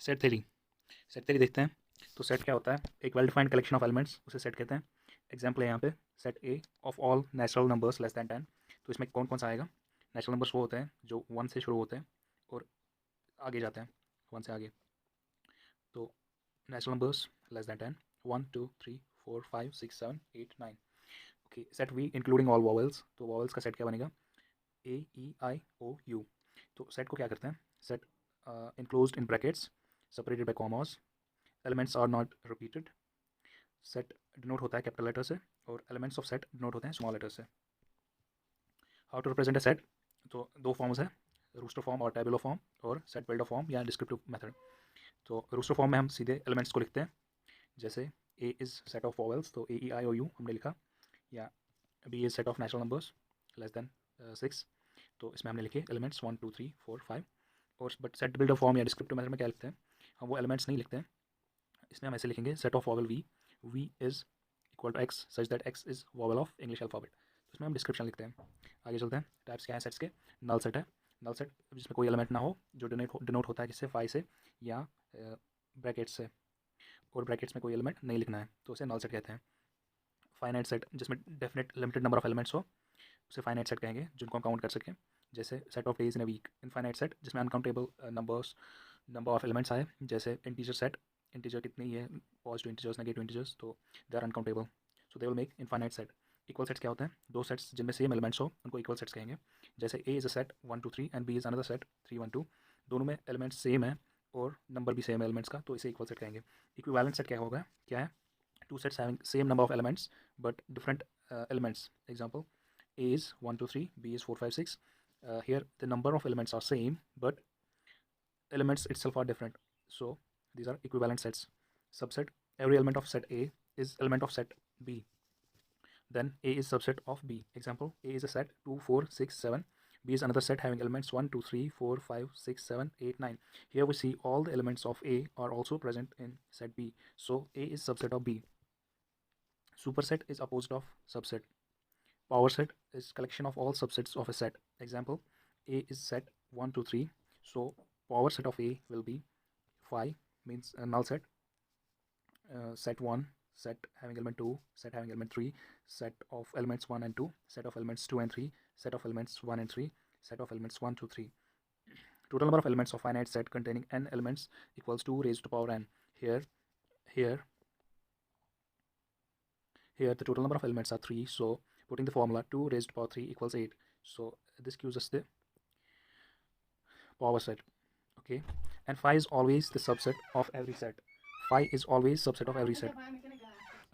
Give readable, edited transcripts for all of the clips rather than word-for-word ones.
Set theory देखते हैं। तो सेट क्या होता है? एक well defined collection of elements, उसे सेट कहते हैं। एग्जाम्पल है यहाँ पे set A of all natural numbers less then 10। तो इसमें कौन कौन सा आएगा? नेचुरल नंबर्स वो होते हैं जो 1 से शुरू होते हैं और आगे जाते हैं 1 से आगे। तो natural numbers less then 10, 1 2 3 4 5 6 7 8 9। Okay, set V including all vowels. तो वॉवल्स का सेट क्या बनेगा? ए ई आई ओ यू। तो सेट को क्या करते हैं? Set enclosed in brackets separated by commas, elements are not repeated. Set denote होता है कैपिटल लेटर से और एलिमेंट्स ऑफ सेट डिनोट होते हैं स्मॉल लेटर से। How to represent a set? तो दो फॉर्म्स है, रूस्टर फॉर्म और टेबुलर फॉर्म, और सेट बिल्डर फॉर्म या डिस्क्रिप्टिव मेथड। तो रूस्टर फॉर्म में हम सीधे एलिमेंट्स को लिखते हैं, जैसे A is set of vowels, तो A E I O U हमने लिखा, या B is set of natural numbers less than 6, तो इसमें हमने लिखे एलिमेंट्स 1 2 3 4 5। और बट सेट बिल्डर फॉर्म या डिस्क्रिप्टिव मेथड में क्या लिखते हैं? हम वो एलिमेंट्स नहीं लिखते हैं, इसमें हम ऐसे लिखेंगे set of vowel V is equal to X such that X is vowel of English alphabet. तो इसमें हम डिस्क्रिप्शन लिखते हैं। आगे चलते हैं। टाइप्स क्या है सेट्स के? नल सेट है, नल सेट जिसमें कोई एलिमेंट ना हो, जो डिनोट होता है किससे? फाई से या ब्रैकेट से, और ब्रैकेट्स में कोई एलिमेंट नहीं लिखना है, तो उसे नल सेट कहते हैं। फाइनाइट सेट जिसमें definite limited number of elements हो, उसे फाइनाइट सेट कहेंगे, जिनको हम काउंट कर सकें, जैसे set of days in a week. Infinite set जिसमें अनकाउंटेबल नंबर ऑफ एलिमेंट्स आए, जैसे इंटीजर सेट, इंटीजर कितनी है, पॉजिटिव इंटीजर्स नेगेटिव इंटीजर्स, तो they are uncountable, so they will make infinite set. Equal sets क्या होते हैं? दो सेट्स जिनमें सेम एलिमेंट्स हो उनको इक्वल सेट्स कहेंगे, जैसे A is a set 1 2 3 and B is another set 3 1 2। दोनों में एलिमेंट्स सेम है और नंबर भी सेम है एलिमेंट्स का, तो इसे इक्वल सेट कहेंगे। इक्विवेलेंट सेट क्या होगा? क्या है? Two sets having same number of elements but different elements. Example: A is 1 2 3, B is 4 5 6. Here the number of elements are same, but elements itself are different. So these are equivalent sets. Subset: every element of set A is element of set B. Then A is subset of B. Example: A is a set 2 4 6 7. B is another set having elements 1 2 3 4 5 6 7 8 9. Here we see all the elements of A are also present in set B. So A is subset of B. Superset is opposite of subset. Power set is collection of all subsets of a set. Example: A is set 1 2 3. So power set of A will be 5, means a null set. Set 1, set having element 2, set having element 3, set of elements 1 and 2, set of elements 2 and 3, set of elements 1 and 3, set of elements 1 2 3. Total number of elements of finite set containing n elements equals 2 raised to power n. Here the total number of elements are 3, so putting the formula 2 raised to power 3 equals 8. So this gives us the power set. Okay, and phi is always the subset of every set. Phi is always subset of every set.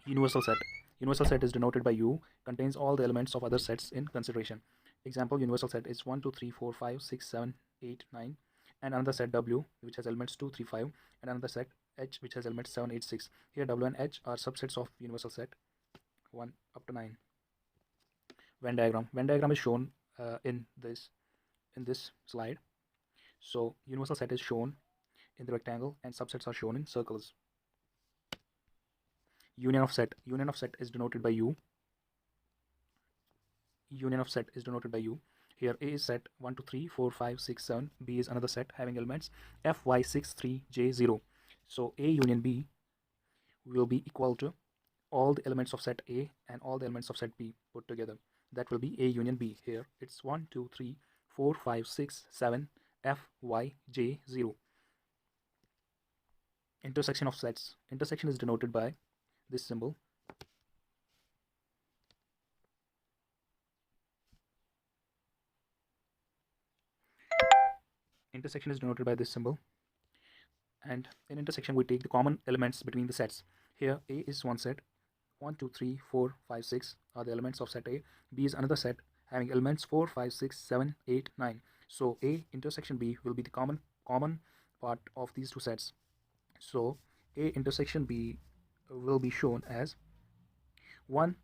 Universal set. Universal set is denoted by U, contains all the elements of other sets in consideration. Example: universal set is 1 2 3 4 5 6 7 8 9, and another set W which has elements 2 3 5, and another set H which has elements 7 8 6. Here W and H are subsets of universal set 1 up to 9. Venn diagram. Venn diagram is shown in this slide. So universal set is shown in the rectangle and subsets are shown in circles. Union of set. Union of set is denoted by U. Union of set is denoted by U. Here A is set 1 2 3 4 5 6 7. B is another set having elements F Y 6 3 J 0. So A union B will be equal to all the elements of set A and all the elements of set B put together. That will be A union B. Here it's 1 2 3 4 5 6 7 F Y J 0. Intersection of sets. Intersection is denoted by this symbol. Intersection is denoted by this symbol. And in intersection we take the common elements between the sets. Here A is one set, 1 2 3 4 5 6 are the elements of set A. B is another set having elements 4 5 6 7 8 9. So A intersection B will be the common part of these two sets. So A intersection B will be shown as A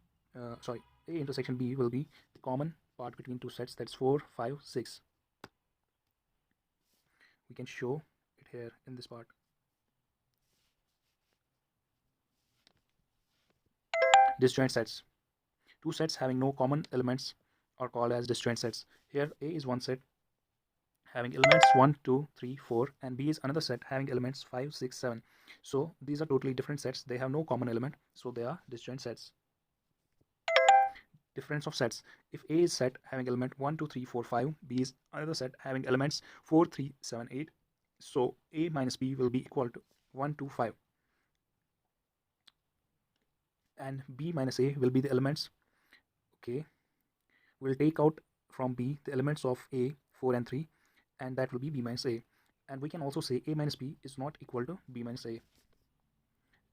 intersection B will be the common part between two sets, that's 4 5 6. We can show it here in this part. Disjoint sets. Two sets having no common elements are called as disjoint sets. Here A is one set having elements 1, 2, 3, 4, and B is another set having elements 5, 6, 7. So these are totally different sets. They have no common element, so they are disjoint sets. Difference of sets. If A is set having element 1, 2, 3, 4, 5, B is another set having elements 4, 3, 7, 8. So A minus B will be equal to 1, 2, 5. And B minus A will be the elements. Okay, we'll take out from B the elements of A, 4 and 3, and that will be B minus A. And we can also say A minus B is not equal to B minus A.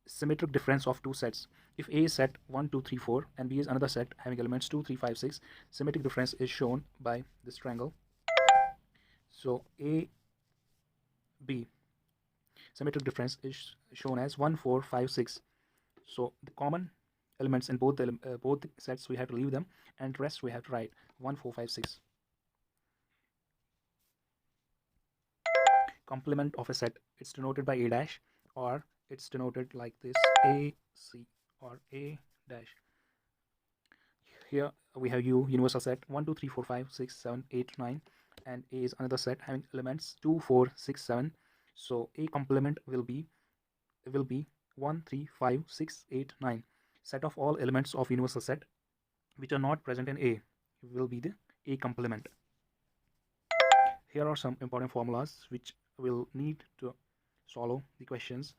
Symmetric difference of two sets. If A is set 1, 2, 3, 4 and B is another set having elements 2, 3, 5, 6, symmetric difference is shown by this triangle. So A, B, symmetric difference is shown as 1, 4, 5, 6. So the common elements in both the sets, we have to leave them, and rest we have to write 1, 4, 5, 6. Complement of a set, it's denoted by A dash, or it's denoted like this, A, C, or A dash. Here we have U, universal set 1, 2, 3, 4, 5, 6, 7, 8, 9, and A is another set having elements 2, 4, 6, 7. So A complement will be 1, 3, 5, 6, 8, 9. Set of all elements of universal set which are not present in A will be the A complement. Here are some important formulas which will need to solve the questions.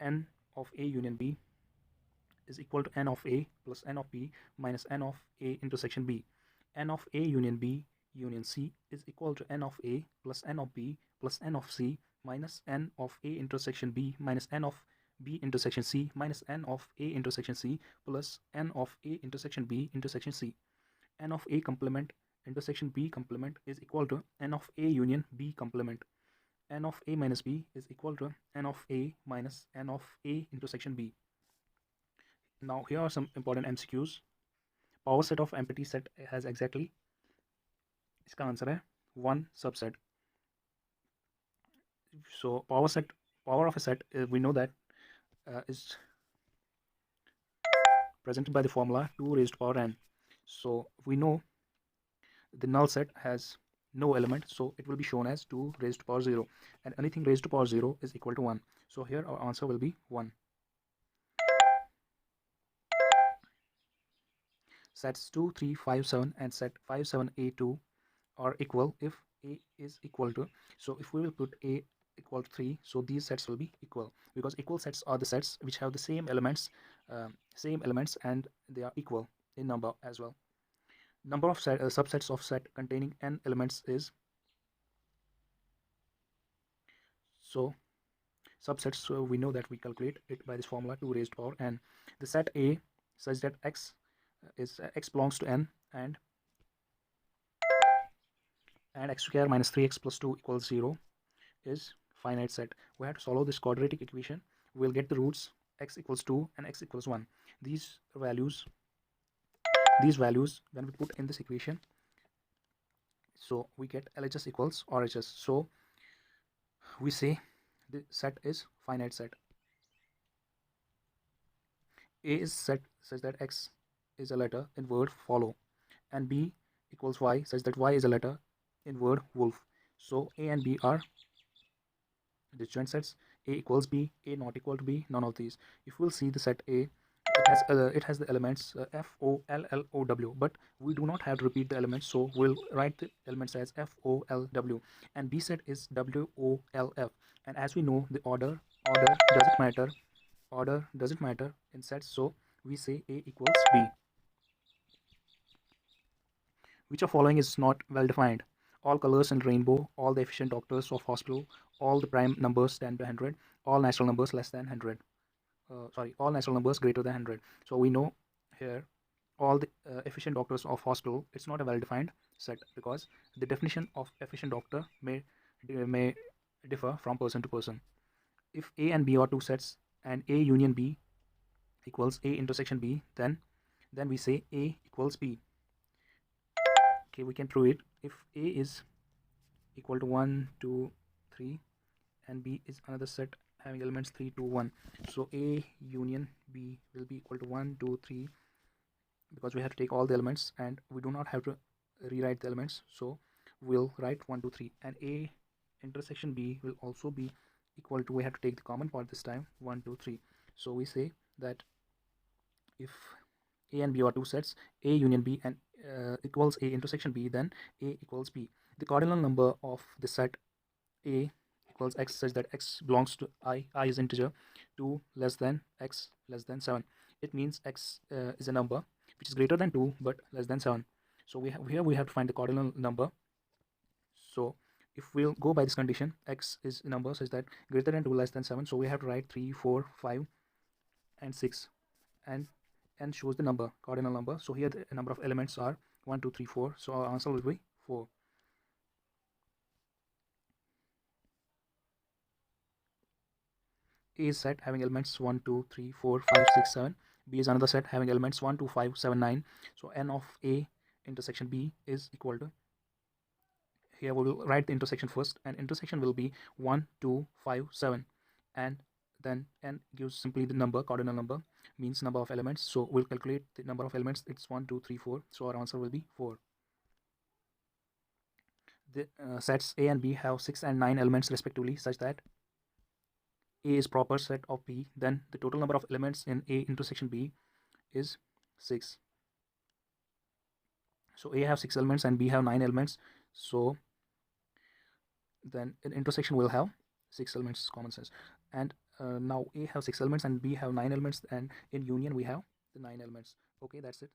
N of A union B is equal to N of A plus N of B minus N of A intersection B. N of A union B union C is equal to N of A plus N of B plus N of C minus N of A intersection B minus N of B intersection C minus N of A intersection C plus N of A intersection B intersection C. N of A complement intersection B complement is equal to N of A union B complement. N of A minus B is equal to N of A minus N of A intersection B. Now here are some important MCQs. Power set of empty set has exactly, इसका answer है 1 subset. So power of a set, we know that is presented by the formula 2 raised to power n. So we know the null set has no element, so it will be shown as 2 raised to power 0, and anything raised to power 0 is equal to 1. So here our answer will be 1. Sets 2, 3, 5, 7 and set 5, 7, A2 are equal if A is equal to, so if we will put A equal to 3, so these sets will be equal, because equal sets are the sets which have the same elements and they are equal in number as well. Number of subsets of set containing n elements is, so subsets, so we know that we calculate it by this formula 2 raised to power n. The set A such that x belongs to n and x square minus 3x plus 2 equals 0 is finite set. We have to solve this quadratic equation. We'll get the roots x equals 2 and x equals 1. These values when we put in this equation, so we get LHS equals RHS. So we say the set is finite set. A is set such that x is a letter in word follow, and B equals y such that y is a letter in word wolf. So A and B are disjoint sets. A equals B, A not equal to B, none of these. If we'll see the set A, it has the elements F, O, L, L, O, W, but we do not have to repeat the elements, so we'll write the elements as F, O, L, W. And B set is W, O, L, F. And as we know, the order doesn't matter in sets, so we say A equals B. Which of following is not well defined? All colors in rainbow, all the efficient doctors of hospital, all the prime numbers 10 to 100, all natural numbers less than 100. All natural numbers greater than 100. So we know here all the efficient doctors of hospital, it's not a well defined set, because the definition of efficient doctor may differ from person to person. If A and B are two sets and A union B equals A intersection B, then we say A equals B. Okay, we can prove it. If A is equal to 1, 2, 3 and B is another set having elements 3, 2, 1, so A union B will be equal to 1, 2, 3, because we have to take all the elements and we do not have to rewrite the elements, so we'll write 1 2 3, and A intersection B will also be equal to, we have to take the common part this time, 1 2 3. So we say that if A and B are two sets, A union B and equals A intersection B, then A equals B. The cardinal number of the set A equals x such that x belongs to I is integer, 2 less than x less than 7. It means x is a number which is greater than 2 but less than 7. So we have to find the cardinal number. So if we'll go by this condition, x is a number such that greater than 2 less than 7, so we have to write 3 4 5 and 6, and n shows the number, cardinal number. So here the number of elements are 1 2 3 4, so our answer will be 4. A is set having elements 1 2 3 4 5 6 7. B is another set having elements 1 2 5 7 9. So n of A intersection B is equal to, here we will write the intersection first, and intersection will be 1 2 5 7, and then n gives simply the number, cardinal number means number of elements. So we'll calculate the number of elements. It's 1 2 3 4, so our answer will be 4. The sets A and B have 6 and 9 elements respectively, such that A is proper set of B, then the total number of elements in A intersection B is 6. So A have 6 elements and B have 9 elements, so then an intersection will have 6 elements, common sense. And now A have 6 elements and B have 9 elements, and in union we have the 9 elements. Okay, that's it.